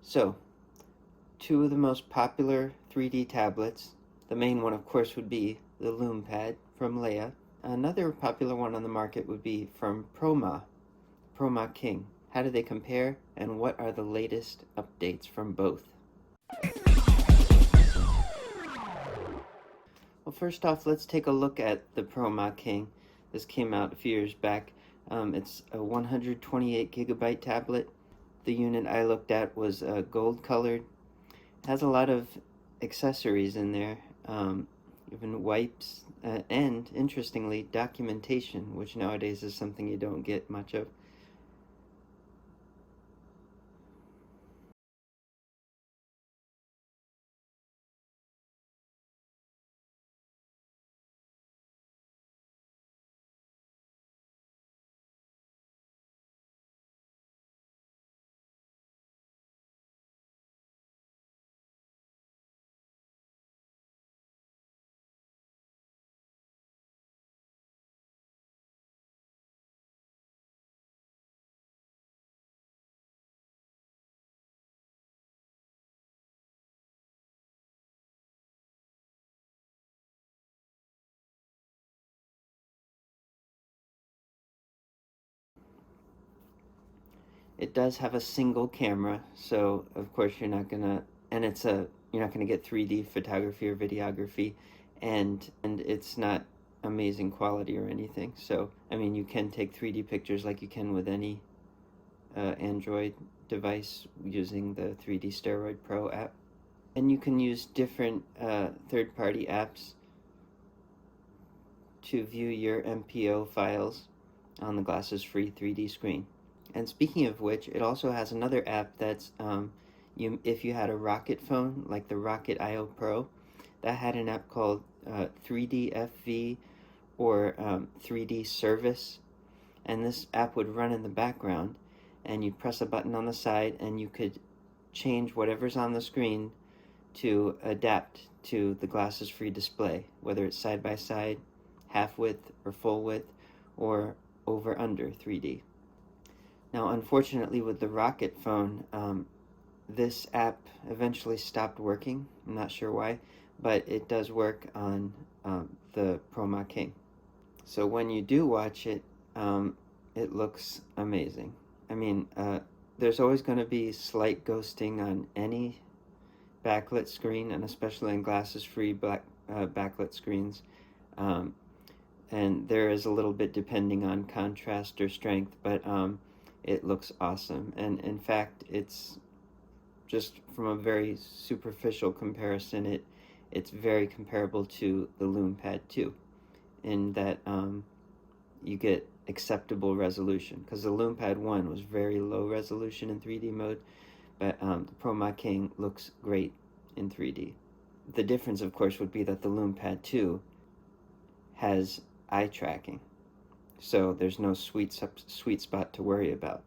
So, two of the most popular 3D tablets. The main one, of course, would be the Lume Pad from Leia. Another popular one on the market would be from ProMa King. How do they compare, and what are the latest updates from both? Well, first off, let's take a look at the ProMa King. This came out a few years back. It's a 128 gigabyte tablet. The unit I looked at was gold colored. It has a lot of accessories in there, even wipes, and interestingly, documentation, which nowadays is something you don't get much of. It does have a single camera, so of course you're not gonna get 3D photography or videography, and it's not amazing quality or anything. So I mean, you can take 3D pictures like you can with any Android device using the 3D Steroid Pro app, and you can use different third-party apps to view your MPO files on the glasses-free 3D screen. And speaking of which, it also has another app that's if you had a Rocket phone like the Rocket IO Pro, that had an app called 3D FV or 3D Service, and this app would run in the background, and you'd press a button on the side, and you could change whatever's on the screen to adapt to the glasses-free display, whether it's side by side, half width, or full width, or over under 3D. Now, unfortunately, with the Rocket phone, this app eventually stopped working. I'm not sure why, but it does work on the ProMa King. So when you do watch it, it looks amazing. I mean, there's always going to be slight ghosting on any backlit screen, and especially in glasses-free backlit screens. Um, and there is a little bit depending on contrast or strength, but it looks awesome. And in fact, it's just from a very superficial comparison, it's very comparable to the Lume Pad 2 in that you get acceptable resolution, because the Lume Pad 1 was very low resolution in 3D mode, but the ProMa King looks great in 3D. The difference, of course, would be that the Lume Pad 2 has eye tracking, so there's no sweet spot to worry about.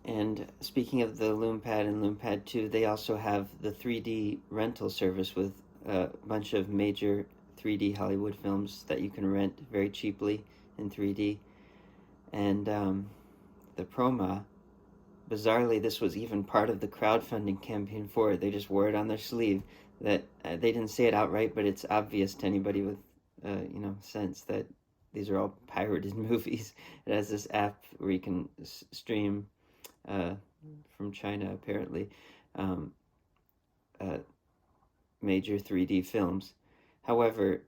And speaking of the Lume Pad and Lume Pad 2, they also have the 3D rental service with a bunch of major 3D Hollywood films that you can rent very cheaply in 3D. And the ProMa, bizarrely, this was even part of the crowdfunding campaign for it. They just wore it on their sleeve. That they didn't say it outright, but it's obvious to anybody with sense that these are all pirated movies. It has this app where you can stream from China, apparently, um, uh, major 3D films. However,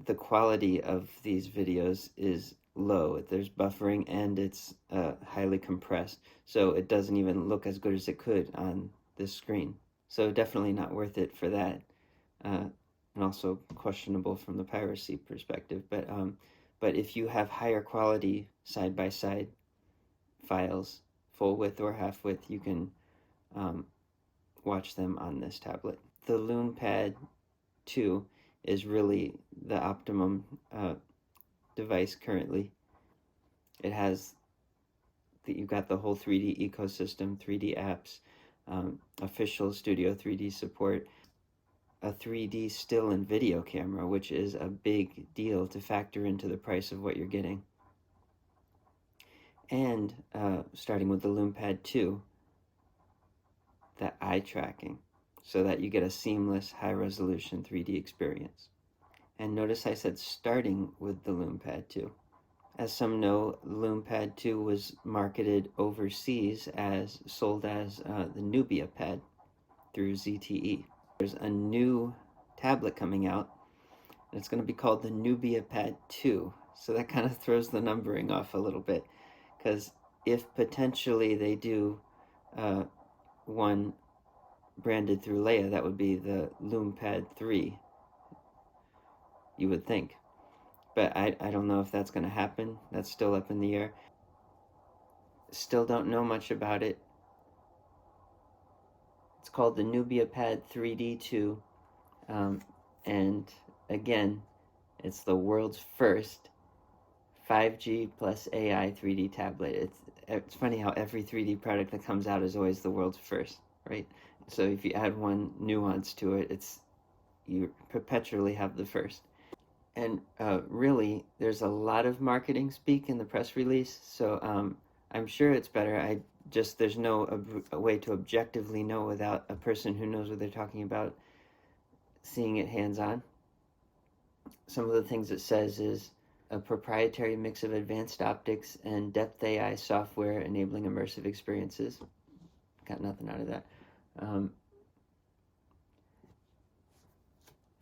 the quality of these videos is low. There's buffering, and it's highly compressed, so it doesn't even look as good as it could on this screen. So definitely not worth it for that, and also questionable from the piracy perspective. But if you have higher quality side-by-side files, full width or half width, you can watch them on this tablet. The Lume Pad 2 is really the optimum device currently. It has you've got the whole 3D ecosystem, 3D apps, official Studio 3D support, a 3D still and video camera, which is a big deal to factor into the price of what you're getting. And starting with the Lume Pad 2, the eye tracking so that you get a seamless high-resolution 3D experience. And notice I said starting with the Lume Pad 2. As some know, Lume Pad 2 was marketed overseas as sold as the Nubia Pad through ZTE. There's a new tablet coming out, and it's going to be called the Nubia Pad 2. So that kind of throws the numbering off a little bit, because if potentially they do one branded through Leia, that would be the Lume Pad 3, you would think. But I don't know if that's going to happen. That's still up in the air. Still don't know much about it. It's called the Nubia Pad 3D2. And again, it's the world's first 5G plus AI 3D tablet. It's funny how every 3D product that comes out is always the world's first, right? So if you add one nuance to it, you perpetually have the first. And really, there's a lot of marketing speak in the press release, so I'm sure it's better. There's no a way to objectively know without a person who knows what they're talking about seeing it hands-on. Some of the things it says is a proprietary mix of advanced optics and depth AI software enabling immersive experiences. Got nothing out of that.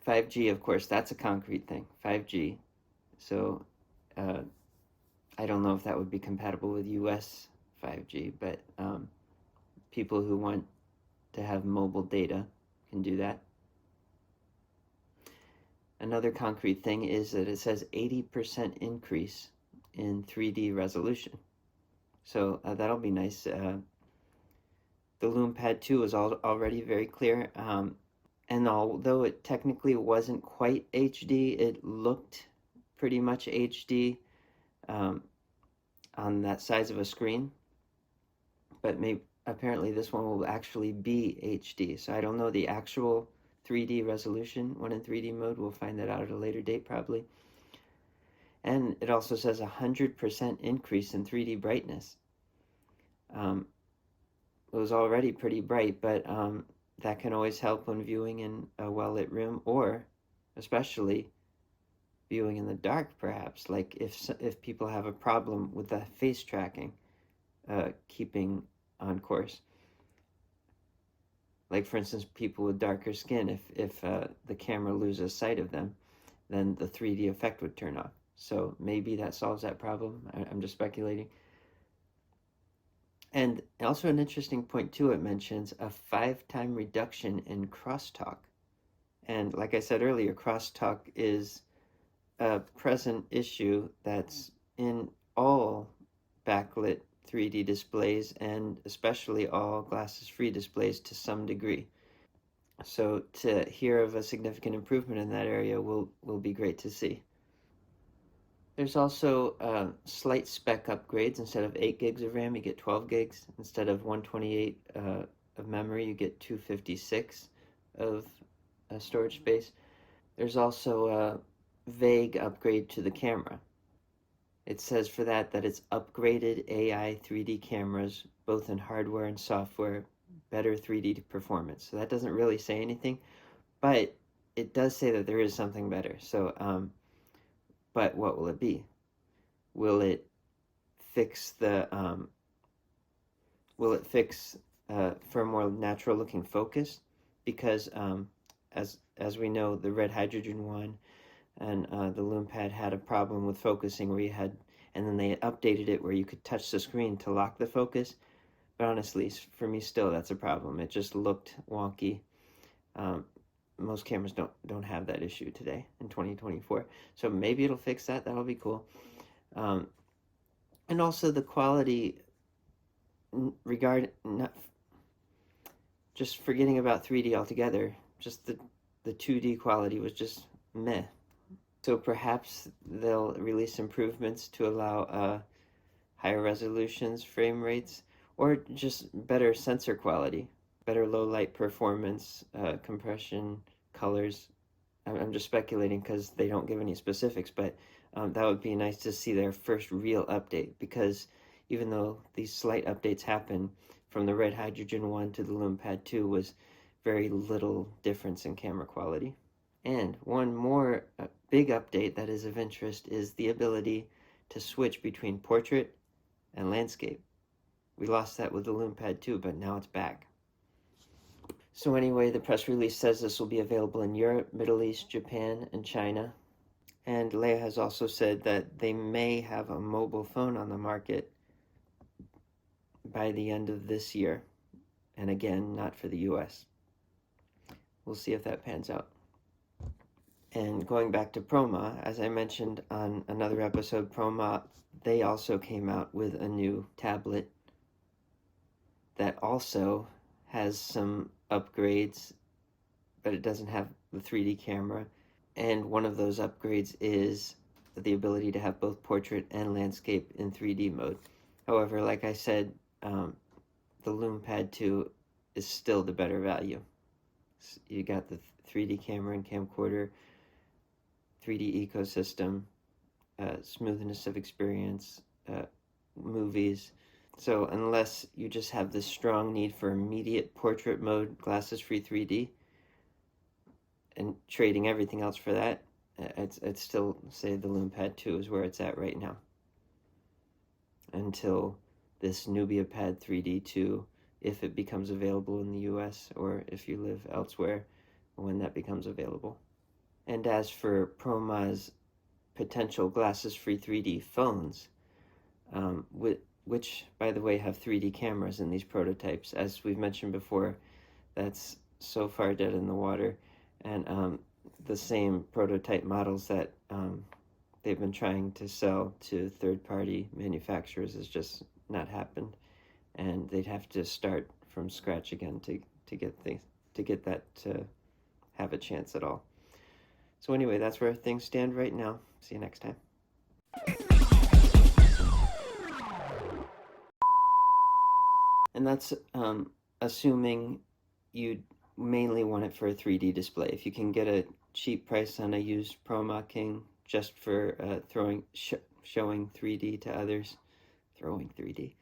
5G, of course, that's a concrete thing. 5G. So I don't know if that would be compatible with US 5G, but people who want to have mobile data can do that. Another concrete thing is that it says 80% increase in 3D resolution. So that'll be nice. The Lume Pad 2 is already very clear. And although it technically wasn't quite HD, it looked pretty much HD on that size of a screen. But apparently this one will actually be HD. So I don't know the actual 3D resolution when in 3D mode. We'll find that out at a later date probably. And it also says 100% increase in 3D brightness. It was already pretty bright, but that can always help when viewing in a well-lit room, or especially viewing in the dark, perhaps, like if people have a problem with the face tracking keeping on course. Like, for instance, people with darker skin, if the camera loses sight of them, then the 3D effect would turn off. So maybe that solves that problem. I'm just speculating. And also an interesting point too, it mentions a 5-time reduction in crosstalk. And like I said earlier, crosstalk is a present issue that's in all backlit 3D displays, and especially all glasses-free displays to some degree. So to hear of a significant improvement in that area will be great to see. There's also slight spec upgrades. Instead of 8 gigs of RAM, you get 12 gigs. Instead of 128 of memory, you get 256 of storage space. There's also a vague upgrade to the camera. It says for that it's upgraded AI 3D cameras, both in hardware and software, better 3D performance. So that doesn't really say anything, but it does say that there is something better. So, but what will it be? Will it fix for a more natural looking focus? Because as we know, the red hydrogen one and the Lume Pad had a problem with focusing where you had, and then they updated it where you could touch the screen to lock the focus. But honestly, for me still, that's a problem. It just looked wonky. Most cameras don't have that issue today in 2024. So maybe it'll fix that. That'll be cool. And also the quality just forgetting about 3D altogether, just the 2D quality was just meh. So perhaps they'll release improvements to allow higher resolutions, frame rates, or just better sensor quality, better low light performance, compression, colors. I'm just speculating because they don't give any specifics, but that would be nice to see their first real update, because even though these slight updates happen, from the red hydrogen one to the Lume Pad 2 was very little difference in camera quality. And one more big update that is of interest is the ability to switch between portrait and landscape. We lost that with the Lume Pad 2, but now it's back. So anyway, the press release says this will be available in Europe, Middle East, Japan, and China. And Leia has also said that they may have a mobile phone on the market by the end of this year. And again, not for the US. We'll see if that pans out. And going back to ProMa, as I mentioned on another episode, ProMa, they also came out with a new tablet that also has some upgrades, but it doesn't have the 3D camera. And one of those upgrades is the ability to have both portrait and landscape in 3D mode. However, like I said, the Lume Pad 2 is still the better value. You got the 3D camera and camcorder, 3D ecosystem, smoothness of experience, movies. So unless you just have this strong need for immediate portrait mode, glasses-free 3D, and trading everything else for that, I'd still say the Lume Pad 2 is where it's at right now. Until this Nubia Pad 3D 2, if it becomes available in the US, or if you live elsewhere, when that becomes available. And as for ProMa's potential glasses-free 3D phones, which, by the way, have 3D cameras in these prototypes, as we've mentioned before, that's so far dead in the water. And the same prototype models that they've been trying to sell to third-party manufacturers has just not happened, and they'd have to start from scratch again to get that to have a chance at all. So anyway, that's where things stand right now. See you next time. And that's assuming you mainly want it for a 3D display. If you can get a cheap price on a used ProMa King just for showing 3D to others, throwing 3D,